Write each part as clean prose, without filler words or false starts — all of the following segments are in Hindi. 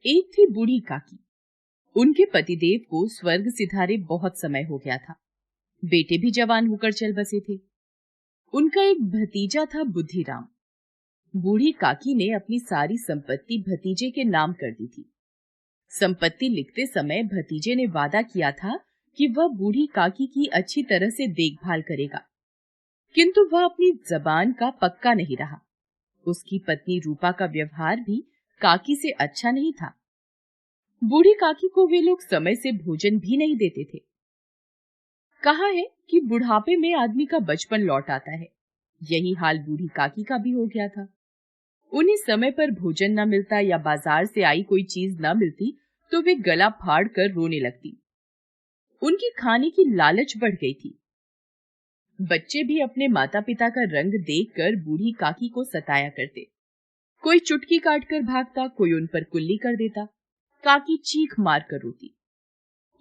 एक थी बूढ़ी काकी। उनके पतिदेव को स्वर्ग सिधारे बहुत समय हो गया था। बेटे भी जवान होकर चल बसे थे। उनका एक भतीजा था बुद्धिराम। बूढ़ी काकी ने अपनी सारी संपत्ति भतीजे के नाम कर दी थी। संपत्ति लिखते समय भतीजे ने वादा किया था कि वह बूढ़ी काकी की अच्छी तरह से देखभाल करेगा, किंतु वह अपनी जबान का पक्का नहीं रहा। उसकी पत्नी रूपा का व्यवहार भी काकी से अच्छा नहीं था। बूढ़ी काकी को वे लोग समय से भोजन भी नहीं देते थे। कहा है कि बुढ़ापे में आदमी का बचपन लौट आता है। यही हाल बूढ़ी काकी का भी हो गया था। उन्हें समय पर भोजन न मिलता या बाजार से आई कोई चीज न मिलती तो वे गला फाड़ कर रोने लगती। उनकी खाने की लालच बढ़ गई थी। बच्चे भी अपने माता पिता का रंग देखकर बूढ़ी काकी को सताया करते। कोई चुटकी काटकर भागता, कोई उन पर कुल्ली कर देता। काकी चीख मार कर रोती।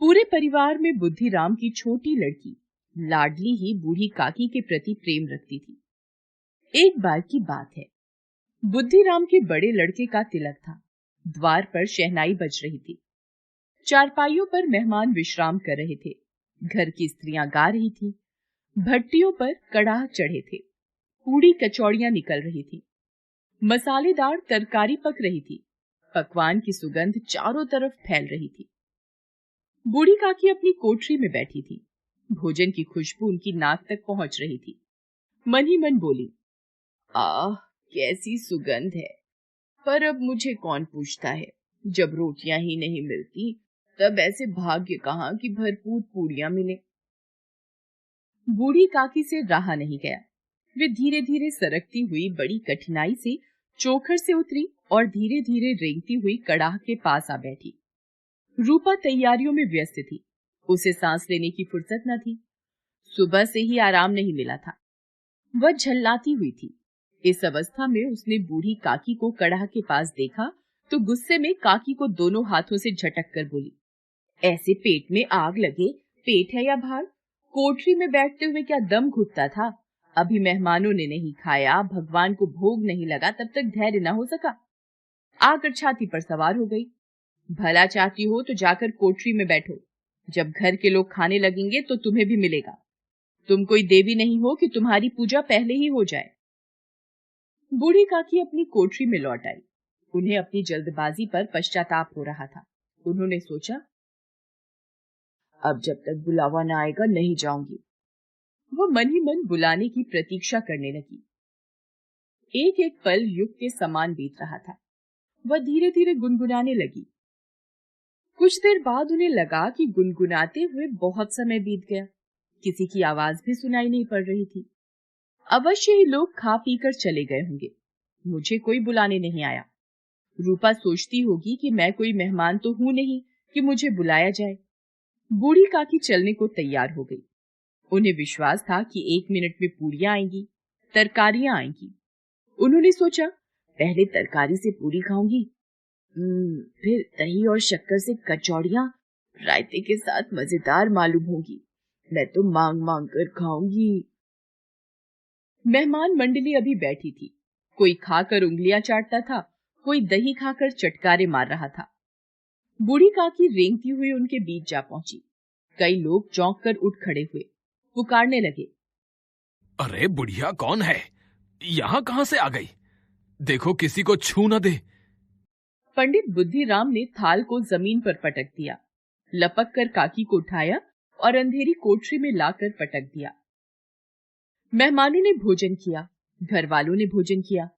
पूरे परिवार में बुद्धिराम की छोटी लड़की लाडली ही बूढ़ी काकी के प्रति प्रेम रखती थी। एक बार की बात है, बुद्धिराम के बड़े लड़के का तिलक था। द्वार पर शहनाई बज रही थी। चारपाइयों पर मेहमान विश्राम कर रहे थे। घर की स्त्रियां गा रही थीं। भट्टियों पर कड़ाह चढ़े थे। पूड़ी कचौड़ियां निकल रही थी। मसालेदार तरकारी पक रही थी। पकवान की सुगंध चारों तरफ फैल रही थी। बूढ़ी काकी अपनी कोठरी में बैठी थी। भोजन की खुशबू उनकी नाक तक पहुंच रही थी। मन ही मन बोली, आह, कैसी सुगंध है। पर अब मुझे कौन पूछता है। जब रोटियां ही नहीं मिलती तब ऐसे भाग्य कहाँ कि भरपूर पूड़ियां मिले। बूढ़ी काकी से रहा नहीं गया। वे धीरे धीरे सरकती हुई बड़ी कठिनाई से चोखर से उतरी और धीरे धीरे रेंगती हुई कड़ाह के पास आ बैठी। रूपा तैयारियों में व्यस्त थी। उसे सांस लेने की फुर्सत न थी। सुबह से ही आराम नहीं मिला था। वह झल्लाती हुई थी। इस अवस्था में उसने बूढ़ी काकी को कड़ाह के पास देखा तो गुस्से में काकी को दोनों हाथों से झटक कर बोली, ऐसे पेट में आग लगे, पेट है या भार? कोठरी में बैठते हुए क्या दम घुटता था? अभी मेहमानों ने नहीं खाया, भगवान को भोग नहीं लगा, तब तक धैर्य न हो सका। आकर छाती पर सवार हो गई। भला चाहती हो तो जाकर कोठरी में बैठो। जब घर के लोग खाने लगेंगे तो तुम्हें भी मिलेगा। तुम कोई देवी नहीं हो कि तुम्हारी पूजा पहले ही हो जाए। बूढ़ी काकी अपनी कोठरी में लौट आई। उन्हें अपनी जल्दबाजी पर पश्चाताप हो रहा था। उन्होंने सोचा, अब जब तक बुलावा न आएगा नहीं जाऊंगी। वो मन ही मन बुलाने की प्रतीक्षा करने लगी। एक एक पल युग के समान बीत रहा था। वह धीरे धीरे गुनगुनाने लगी। कुछ देर बाद उन्हें लगा कि गुनगुनाते हुए बहुत समय बीत गया। किसी की आवाज भी सुनाई नहीं पड़ रही थी। अवश्य ही लोग खा पी कर चले गए होंगे। मुझे कोई बुलाने नहीं आया। रूपा सोचती होगी कि मैं कोई मेहमान तो हूं नहीं कि मुझे बुलाया जाए। बूढ़ी काकी चलने को तैयार हो गई। उन्हें विश्वास था कि 1 मिनट में पूड़ियां आएंगी, तरकारियां आएंगी। उन्होंने सोचा, पहले तरकारी से पूरी खाऊंगी, फिर दही और शक्कर से कचौड़ियां रायते के साथ मजेदार मालूम होगी। मैं तो मांग मांग कर खाऊंगी। मेहमान मंडली अभी बैठी थी। कोई खाकर उंगलियां चाटता था, कोई दही खाकर चटकारे मार रहा था। बूढ़ी काकी रेंगती हुई उनके बीच जा पहुंची। कई लोग चौंक कर उठ खड़े हुए, पुकारने लगे, अरे बुढ़िया कौन है? यहाँ कहाँ से आ गई? देखो किसी को छू न दे। पंडित बुद्धिराम ने थाल को जमीन पर पटक दिया, लपक कर काकी को उठाया और अंधेरी कोठरी में लाकर पटक दिया। मेहमानों ने भोजन किया, घर वालों ने भोजन किया,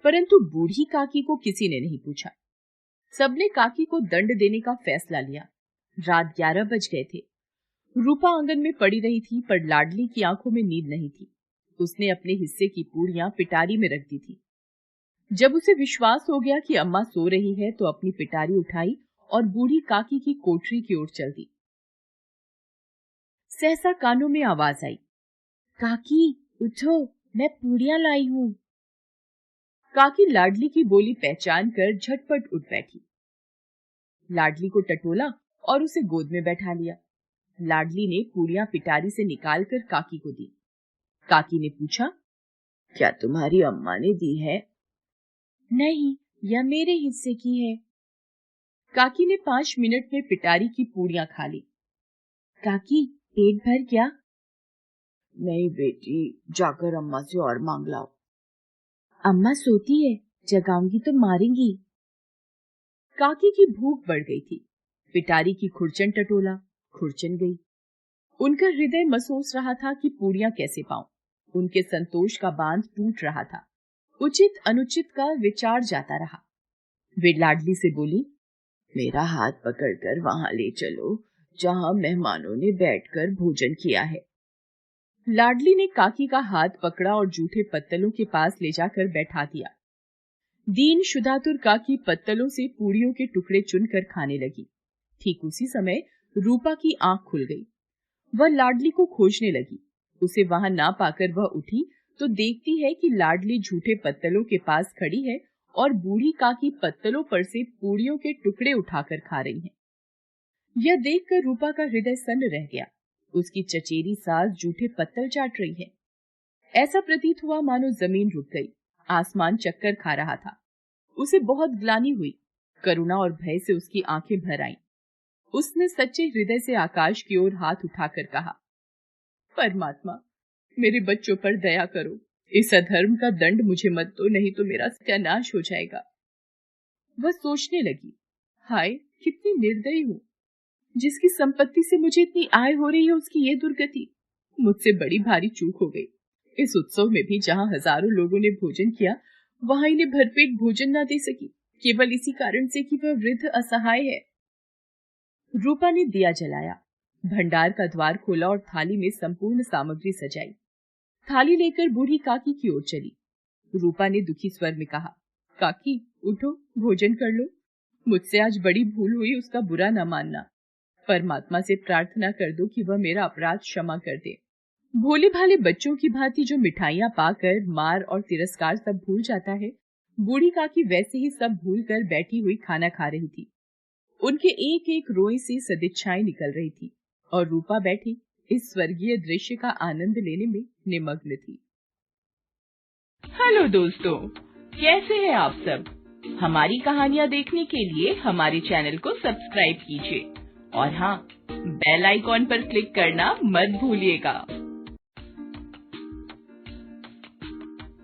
परंतु बूढ़ी काकी को किसी ने नहीं पूछा। सबने काकी को दंड देने का फैसला लिया। रात 11 बज गए थे। रूपा आंगन में पड़ी रही थी, पर लाडली की आंखों में नींद नहीं थी। उसने अपने हिस्से की पूड़ियां पिटारी में रख दी थी। जब उसे विश्वास हो गया कि अम्मा सो रही है तो अपनी पिटारी उठाई और बूढ़ी काकी की कोठरी की ओर चल दी। सहसा कानों में आवाज आई, काकी उठो, मैं पूड़ियां लाई हूं। काकी लाडली की बोली पहचान कर झटपट उठ बैठी। लाडली को टटोला और उसे गोद में बैठा लिया। लाडली ने पूड़ियां पिटारी से निकालकर काकी को दी। काकी ने पूछा, क्या तुम्हारी अम्मा ने दी है? नहीं, यह मेरे हिस्से की है। काकी ने 5 मिनट में पिटारी की पूड़ियां खा ली। काकी, पेट भर क्या? नहीं बेटी, जाकर अम्मा से और मांग लाओ। अम्मा सोती है, जगाऊंगी तो मारेंगी। काकी की भूख बढ़ गई थी। पिटारी की खुरचन टटोला, खुरचन गई। उनका हृदय महसूस रहा था कि पूड़ियां कैसे पाऊं। उनके संतोष का बांध टूट रहा था। उचित अनुचित का विचार जाता रहा। वे लाडली से बोली, मेरा हाथ पकड़कर वहां ले चलो जहां मेहमानों ने बैठकर भोजन किया है। लाडली ने काकी का हाथ पकड़ा और जूठे पत्तलों के पास ले जाकर बैठा दिया। दीन शुदातुर काकी पत्तलों से पूड़ियों के टुकड़े चुनकर खाने लगी। ठीक उसी समय रूपा की आंख खुल गई। वह लाडली को खोजने लगी। उसे वहां ना पाकर वह उठी तो देखती है कि लाडली झूठे पत्तलों के पास खड़ी है और बूढ़ी काकी पत्तलों पर से पूड़ियों के टुकड़े उठाकर खा रही है। यह देखकर रूपा का हृदय सन्न रह गया। उसकी चचेरी सास झूठे पत्तल चाट रही है। ऐसा प्रतीत हुआ मानो जमीन रुक गई, आसमान चक्कर खा रहा था। उसे बहुत ग्लानि हुई। करुणा और भय से उसकी आंखें भर आईं। उसने सच्चे हृदय से आकाश की ओर हाथ उठाकर कहा, परमात्मा, मेरे बच्चों पर दया करो। इस अधर्म का दंड मुझे मत दो, नहीं तो मेरा सत्यानाश हो जाएगा। वह सोचने लगी, हाय कितनी निर्दयी हूँ। जिसकी संपत्ति से मुझे इतनी आय हो रही है उसकी ये दुर्गति। मुझसे बड़ी भारी चूक हो गई। इस उत्सव में भी जहाँ हजारों लोगों ने भोजन किया, वहां इन्हें भरपेट भोजन न दे सकी, केवल इसी कारण से कि वह वृद्ध असहाय है। रूपा ने दिया जलाया, भंडार का द्वार खोला और थाली में संपूर्ण सामग्री सजाई। थाली लेकर बूढ़ी काकी की ओर चली। रूपा ने दुखी स्वर में कहा, काकी उठो, भोजन कर लो। मुझसे आज बड़ी भूल हुई, उसका बुरा न मानना। परमात्मा से प्रार्थना कर दो कि वह मेरा अपराध क्षमा कर दे। भोले भाले बच्चों की भांति जो मिठाइयां पाकर मार और तिरस्कार सब भूल जाता है, बूढ़ी काकी वैसे ही सब भूल कर बैठी हुई खाना खा रही थी। उनके एक एक रोए से सदिच्छाएं निकल रही थी और रूपा बैठी इस स्वर्गीय दृश्य का आनंद लेने में निमग्न थी। हेलो दोस्तों, कैसे हैं आप सब? हमारी कहानियां देखने के लिए हमारे चैनल को सब्सक्राइब कीजिए और हाँ, बेल आइकॉन पर क्लिक करना मत भूलिएगा।